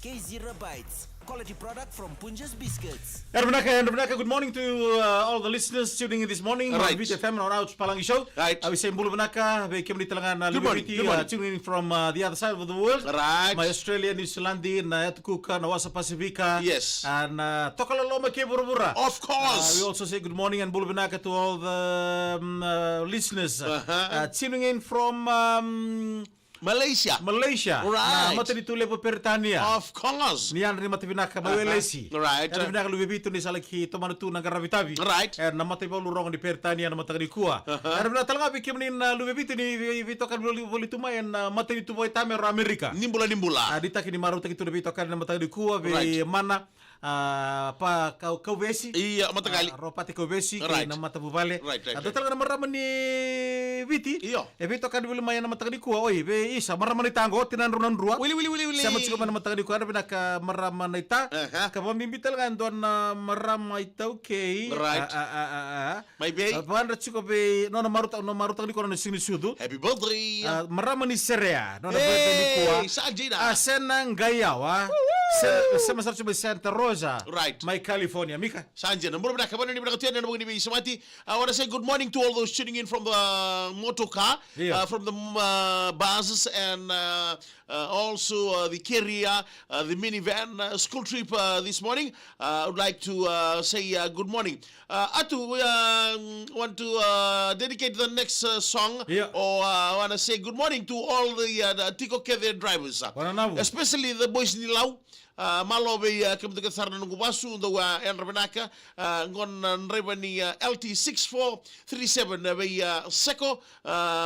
Kei Bites, quality product from Punjas Biscuits. Ernaka, good morning to all the listeners tuning in this morning. Right. On Vita FM on our Palagi show. Right. We say Bulubunaka, we came to Good morning. tuning in from the other side of the world. Right. My Australia, New Zealand, Natukuka, Nawasa Pacifica. Yes. And Tokalaloma Keburubura. Of course. We also say good morning and Bulubunaka to all the listeners tuning in from Malaysia. Na Right. mata ditule po Pertania. Of course. Niyan rin matavinaka mawelesi. Right. Yan rin lubibito ni salaki tomanu na garavitavi. Right. Na mata iba lurong di Pertania na mata ni kuwa. Yan rin talaga bikim ni lubibito ni vito kan boli tumayan na mata ni tumoy tamer Amerika. Nimbula. Dita kini maru taki tu vito kan na mata ni kuwa Right. mana pa kauvesi. Iya, matagali. Ropati kauvesi Right. na mata bubale. Right. Talaga na maraman ni viti. Iyo. Vito kan boli mayan na mata ni kuwa. Oy, isa maraman ni tango tinanrunan rua. Wili. Sama juga mana mata di kuara pinaka maraman ita. Kapamimbital kan don maramay tau kei. Right. My baby. Panda cukup be no maruta di kuara ni sini sudu. Happy birthday. Maraman ni serea. No birthday ni kuwa. Sajina. Senang gayawa. Sama sarcu be Santa Rosa. Right. My California. Mika. Sanjana. Mula benda kapan ni benda katian dan mungkin ni semati. I want to say good morning to all those tuning in from the motor car, from the buses and also the carrier, the minivan, school trip this morning. I would like to say good morning. Atu, we want to dedicate the next song, or I want to say good morning to all the Tiko Kede drivers, especially the boys in Lau. Malo be kemudian sarana ngubasu ndo enrabenaka ngon nrebani LT6437 be seko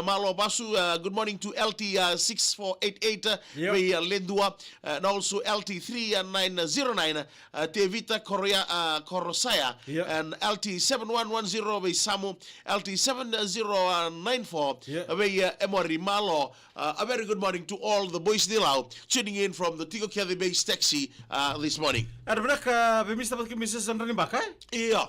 malo basu good morning to LT6488 be lendua and also LT3909 Tevita Korea Korosaya and LT7110 be Samu LT7094 be Emory Malo. A very good morning to all the boys Nilau tuning in from the Tico Kelly Base taxi this morning. Ada berapa pemirsa pakai Mrs. Sandra ni bakai? Iya.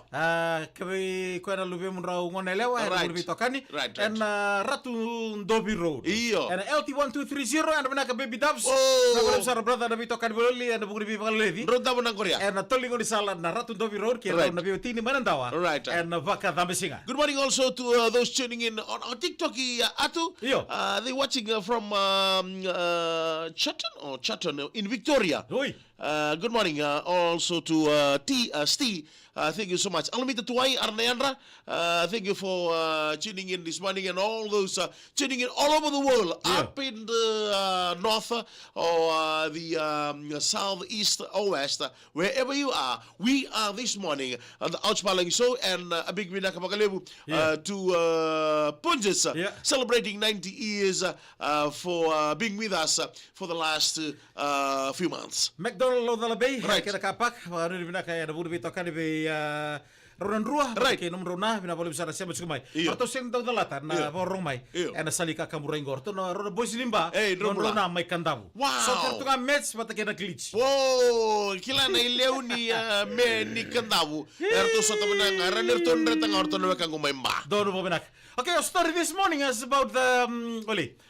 Kami kau nak lebih munrau ngonelewa, Right. lebih tokani. Right. And Ratu Dobi Road. Iya. And LT1230 and berapa baby dubs. Oh. Nak besar brother lebih tokan boleh, and bukan lebih bakal lady. Ronda menang Korea. And tolingo di salah na Ratu Dobi Road kira Right. nabi tini mana tawa. Right. And baka tambe singa. Good morning also to those tuning in on TikTok. Atu. Iyo. They watching from Chatham in Victoria. Oi. Good morning also to Steve. Thank you so much. Alamita Tuai Arneandra, thank you for tuning in this morning and all those tuning in all over the world, up in the north or the south, east or west, wherever you are. We are this morning on the Ouch Palagi show, and a big winaka Makalebu to Punjas, celebrating 90 years for being with us for the last few months. McDonald lo bay. Right. Kita kapak. Baru di bina kaya ada budi tokan di Ronan Rua, Right. Kaya nomor rona, bina boleh besar siapa cumai. Iyo. Atau sing tahu dalatan, na borong mai. Iyo. Ena salika kamu renggor. Tu na rona boys limba. Drum rona mai kandamu. Wow. So tertunga match mata kena glitch. Wow, kila na ileu ni me ni kandavu. Erto sa taman ng ranir ton retang orton na kang kumemba. Dono po binak. Okay, our story this morning is about the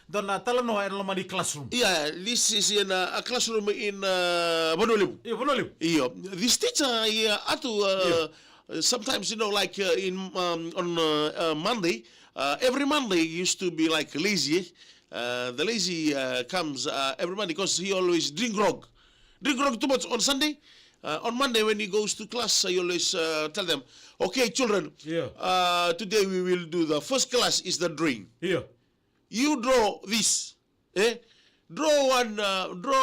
Don talano ay naman di classroom. Yeah, this is in a classroom in Bonoliu. Iyo, bonoliu. Iyo, this teacher sometimes like on Monday, every Monday used to be like lazy. The lazy comes every Monday because he always drink grog too much on Sunday. On Monday when he goes to class, I always tell them, okay, children, today we will do the first class is the drawing. Iyo. You draw this, draw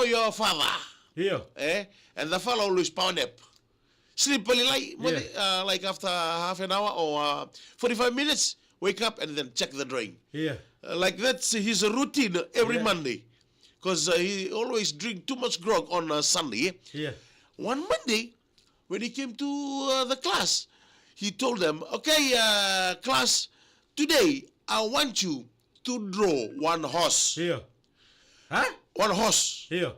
your father, Iyo. and the father always pound up. Sleep like after half an hour or 45 minutes, wake up and then check the drawing. Yeah. Like that's his routine every Monday, because he always drink too much grog on Sunday. Yeah. One Monday, when he came to the class, he told them, okay, class, today I want you to draw one horse. Iyo. Huh? One horse. Iyo.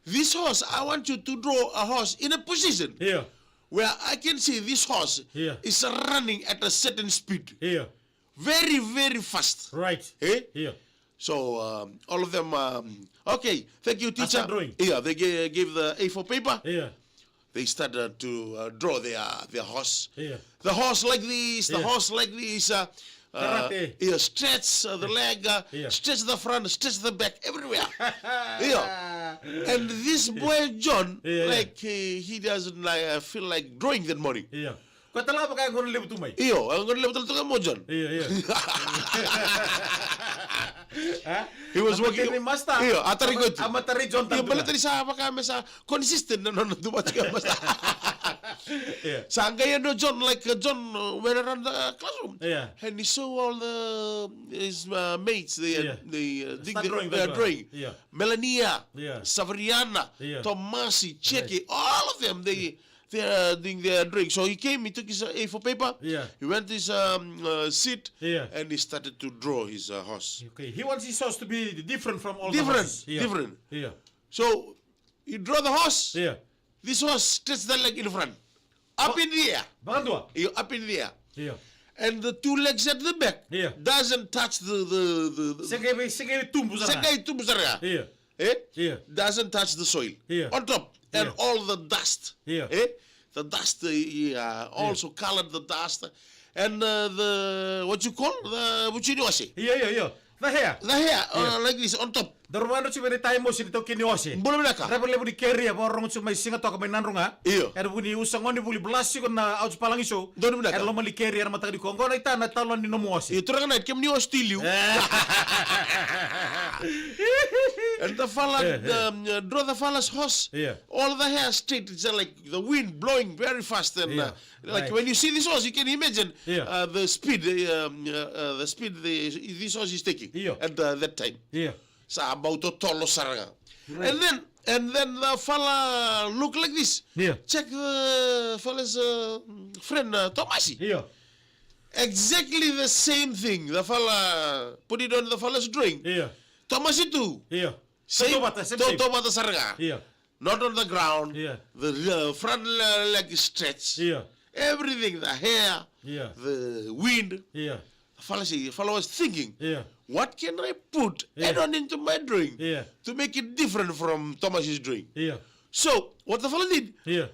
This horse, I want you to draw a horse in a position Iyo. where I can see this horse is running at a certain speed. Iyo. Very, very fast. Right. Eh? Iyo. So all of them, okay, thank you, teacher. drawing. Yeah, they gave the A4 paper. Yeah. They started to draw their horse. Yeah. The horse like this, the Yeah. horse like this. Karate. Yeah, stretch the leg, Yeah. stretch the front, stretch the back, everywhere. Yeah. And this boy John, Yeah, yeah. like he doesn't like feel like drawing that morning. Iya. Kau telah apa kaya kau lihat tu mai? Iyo, ang ganda betul ka mo John. Iya. He was working. Ni Masta. Iyo, atari ko. Amatari John Iyo, tanto. bala tadi sa apa kami sa consistent na non dumat ka basta. Iya. Sa gaya no John, like John went around the classroom. Yeah. And he saw all his mates. They Start drawing, they are drawing. Yeah. Melania, Yeah. Savariana, Yeah. Tomasi, Cheki, all of them. They are doing their drawing. So he came. He took his A4 paper. Yeah. He went to his seat. Yeah. And he started to draw his horse. Okay. He wants his horse to be different from all the Different, horses. Yeah. different. Yeah. So you draw the horse. Yeah. This horse stretches the leg in front, up in the air. Bahkan dua. Up in the air. Iya. And the two legs at the back Yeah. doesn't touch the Segay tumbuh sana. Segay itu besar. Iya. Yeah. Doesn't touch the soil. Yeah. On top. And Yeah. all the dust. Yeah. The dust also colored the dust. And the what you call the buchiniwasi. Iya. The hair. The hair like this on top. Darumano si beri tayo mo si dito kiniwasi. Boleh naka? Dapat lebu di carry apa orang cuma singa to kamay nanrunga. Iyo. Era buni usang oni buli belasi kon na aus palangi show. Doon mo naka? Era lo mali carry era matag di kongo na ita na talon ni nomuasi. Itu orang naik kem niwa steal you. And the fella draw the fella's horse. Yeah. All the hair straight. It's like the wind blowing very fast. And Yeah. like Right. when you see this horse, you can imagine Yeah. the speed. The speed this horse is taking Yeah. at that time. Iya. Sa about to tolo saranga. Right. And then the fella look like this. Yeah. Check the fella's friend Tomasi. Iya. Exactly the same thing. The fella put it on the fella's drawing. Iya. Tomasi too. Iya. Same. Toto bata, same. Toto saranga. Iya. Not on the ground. Yeah. The front leg is stretched. Iya. Everything, the hair, Yeah. the wind. Iya. The fellow was thinking, Iya. what can I put Yeah. add on into my drawing Yeah. to make it different from Thomas's drawing? Iya. So, what the fellow did, Iya.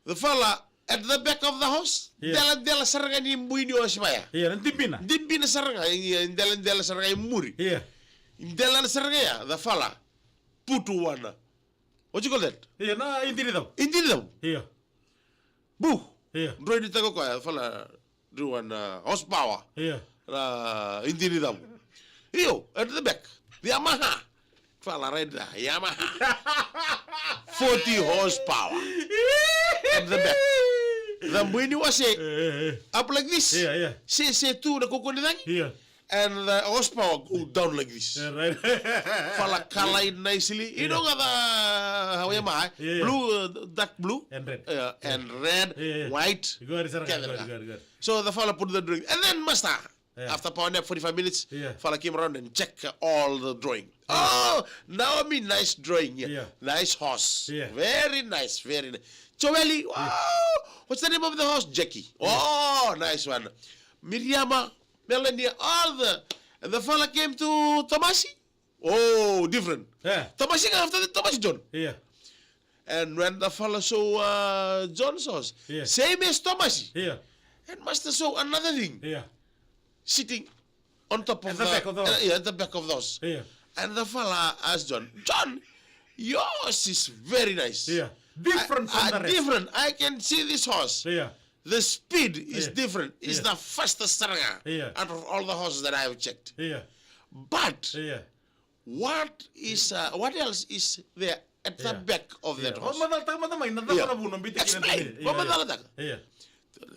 the fella at the back of the house, Yeah. dela saranga ni mbuini wa shimaya. Iya, nanti pina. Dimbi na saranga, dela saranga ni muri. Iya. Dela na saranga ya, the fella put one. What you call that? Iya, na inti ni daw. Hindi daw. Iya. Boo. Iya. Drawing dito ko kaya, fella drew one horsepower. Iya. Hindi ni daw. Iyo, at the back, the Yamaha. Fella right there, Yamaha. 40 horsepower. At the back. The mbuini was up like this. Iya. Say two na kukunitang. Iya. And the horsepower go down like this. Right. Fella color it nicely. You know the Yamaha, Yeah. blue, dark blue, And red. and red, Yeah. white. Good, sir. Together. Good. So the fella put the drawing, and then master. Yeah. After power nap 45 minutes, Yeah. fella came around and checked all the drawing. Oh, now I mean nice drawing. Yeah. Nice horse. Yeah. Very nice. Joeli, wow. What's the name of the horse? Jackie. Oh, nice one. Miriama, Melania, and the fella came to Tomasi. Oh, different. Yeah. Tomasi after the Tomasi John. Iya. And when the fella saw John's horse, Yeah. same as Tomasi. Iya. And master saw another thing. Iya. Sitting on top of At the back of the horse. at the back of those. Iya. And the fella asked John, yours is very nice. Iya. Different from the rest. Different. I can see this horse. Iya. The speed is Yeah. different. It's Yeah. the fastest saranga Yeah. out of all the horses that I have checked. Iya. But Iya. what else is there at the Yeah. back of that Oh, horse? madal tamay nanda Yeah. para bunong bitik Explain. What madal tak? Iya.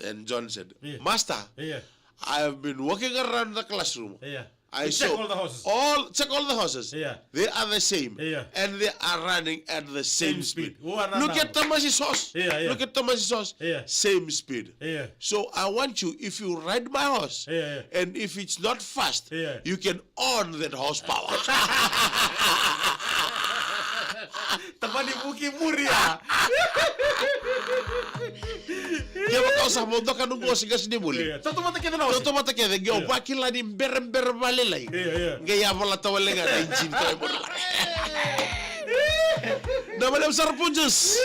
And John said, Yeah. Master, Iya. I have been walking around the classroom. Iya. I Check saw all the horses. check all the horses. Yeah. They are the same. Yeah. And they are running at the same Same speed. speed. Oh, Look at Thomas's horse. Yeah. Look at Thomas's horse. Yeah. Same speed. Yeah. So I want you, if you ride my horse, Yeah. and if it's not fast, Yeah. you can own that horsepower. Teman di Bukit Muria. Kaya sa mondoka nung ngosi gas ni muli. Toto mata kita na. Toto mata kede gyo bakila ni berember balelay. Gaya wala tawale nga na injin ko mo. Namalem Kei Punjas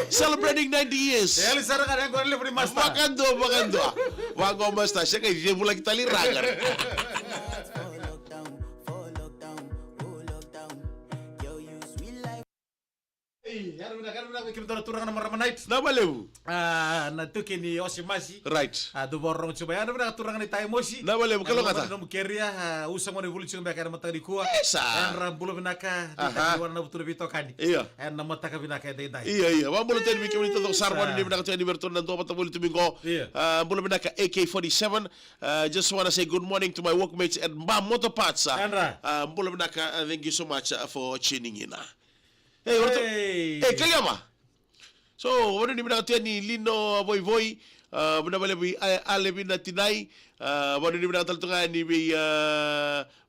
celebrating 90 years. Eli sara ka yang korle pri masta. Bakando. Wago masta siya kay dia mula kita lirangan. Karena kita turang nama night. Namalem. Na tuke ni osimasi. Right. Do borong coba ya na turang ni tayo mosi. Namalem kalau kata. Nam keria usang mo revolusi ng bakara mata di kuwa. Esa. En rambulo binaka di warna butur bito kani. Iya. En na mata ka binaka dai dai. Iya. Wa mulo ten mikir itu sarwan ni binaka tani berton dan to mata mulo tumingo. Mulo binaka AK-47. Just want to say good morning to my workmates at Mbam Motor Parts. Mulo binaka thank you so much for tuning in. Hey, kayama. So, wala ni binaka ni Lino Voy. Benar-benar alebina tinai, wala ni binaka taltungan ni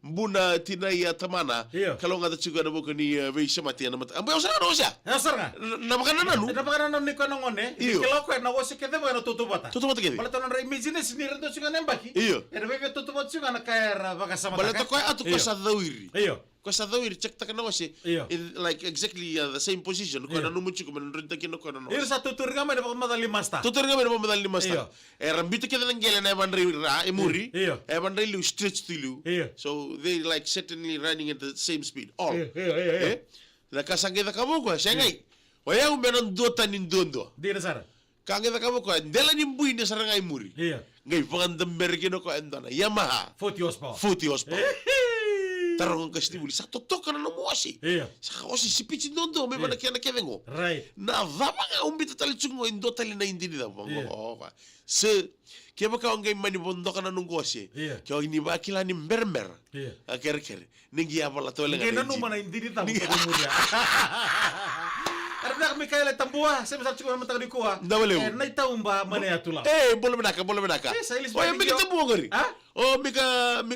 Mbuna tinai tamana. Kalau nggak juga ada bukan ni semati yang nama. Ambil usaha no usaha. Nasar nga. Nama kanan anu. Nama kanan ni ko nangone. Kalau ko na wose kete mo na tutubata. Tutubata kete. Bala tanan ra imagine sinira to suga nembaki. Iyo. Era bebe tutubata suga na kaya baka sama. Bala to ko atu ko sa dawiri. Iyo. Ko sa dawiri check ta kana wose. In like exactly the same position. Ko na numuchi ko man rinta kino ko na. Iyo sa tutur nga may madali masta. Tutur nga may madali masta. Rambito kete nang gele na man ra emuri. Iyo. Man lu stretch tilu. Iyo. So they like certainly running at the same speed. All. Iyo. Na kasangita kamo ko sengay. Waya umenon dota nindondo. Di na sara. Kangita kamo ko dela nimbuin na sarang ay muri. Iyo. Ngay pangandam merkino ko endona. Yamaha. 40 horsepower. 40 horsepower. Tarong ka stibuli sa totok ka na namuasi. Iya. Sa kasi si Pichi Nondo may manakyan na kevengo. Right. Na vama nga umbita talitsungo indo tali na hindi nila. So, kaya baka ang game manibondo ka na nung gosi. Iya. Kaya hindi ba kila ni mermer. Iya. Kere-kere. Ninggiya pala to lang. Kaya nanuman na hindi nita mo kumurya. Karena kami kaya tambua, saya besar cukup mentang di kuah. Nda boleh. Naita umba mana ya tulang. Boleh menaka. Saya ilis Oh, yang bagi mika tabu ngori. Ah? Oh, mika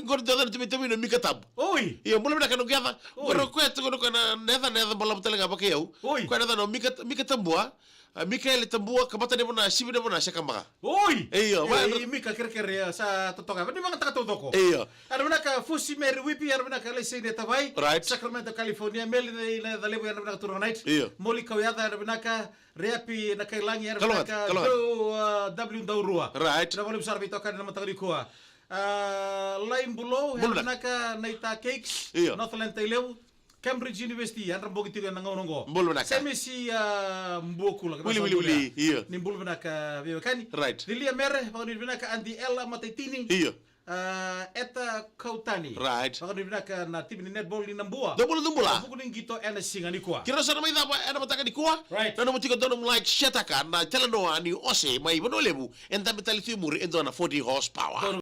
gordo dan tumi-tumi no mika tab. Oi. Iya, boleh menaka no gyata. Goro kwet goro kana neda bola mutalenga pa kayo. Oi. Kwa neda no mika tambua. Mikael tambua kabata de bona sibi de bona siya kambaka. Oi. Iyo, mika kira-kira sa totoka. Di mga takatotoko. Iyo. Ada mana ka fusi meri wipi, ada mana ka lesi de tawai. Right. Sacramento, California, meli na dalebu ada mana turun night. Iyo. Moli kau yada ada mana ka reapi na kailangi ada Kalungat, mana ka kalungat. W daurua. Right. Na moli besar bito kan na matagri kuah. Lain bulo, ada mana ka naita cakes. Iyo. Northland Taileu. Cambridge University, yan rambog ito nga nangonongo. Mbolo na ka. Semi si mbuku lang. Uli. Iyo. Nimbul na ka kani. Right. Dilia mere, pagod na ka Andy Ella Mataitini. Iyo. Eta Kautani. Right. Pagod na ka na team ni netball ni Nambua. Dumbula. Buku ning gito ena singa ni kuwa. Kira sana may dapat ana mataka di kuha. Right. Na mo tiko donom like shataka na telenoa ni ose may bonolebu. Enda metalitu muri endo na 40 horsepower.